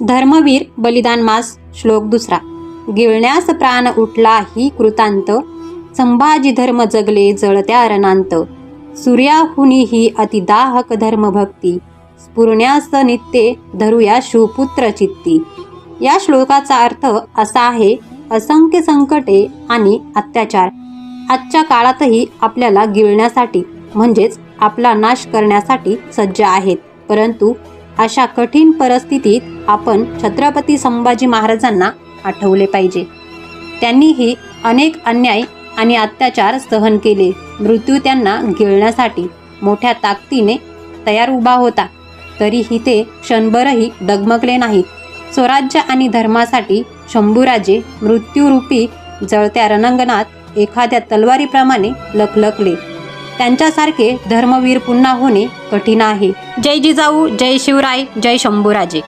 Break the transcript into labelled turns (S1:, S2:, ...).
S1: धर्मवीर बलिदान मास श्लोक 2. गिळण्यास प्राण उठला ही कृतांत, संभाजी धर्म जगले जळत्या रणांत. सूर्याहुनी ही अतिदाहक धर्मभक्ती, स्फुरण्यास नित्ये धरूया शिवपुत्र चित्ती. या श्लोकाचा अर्थ असा आहे, असंख्य संकटे आणि अत्याचार आजच्या काळातही आपल्याला गिळण्यासाठी म्हणजेच आपला नाश करण्यासाठी सज्ज आहेत. परंतु अशा कठीण परिस्थितीत आपण छत्रपती संभाजी महाराजांना आठवले पाहिजे. त्यांनीही अनेक अन्याय आणि अत्याचार सहन केले. मृत्यू त्यांना गिळण्यासाठी मोठ्या ताकदीने तयार उभा होता, तरीही ते क्षणभरही डगमगले नाहीत. स्वराज्य आणि धर्मासाठी शंभूराजे मृत्यूरूपी जळत्या रणांगणात एखाद्या तलवारीप्रमाणे लखलखले. त्यांच्यासारखे धर्मवीर पुन्हा होणे कठीण आहे. जय जिजाऊ, जय शिवराय, जय शंभूराजे.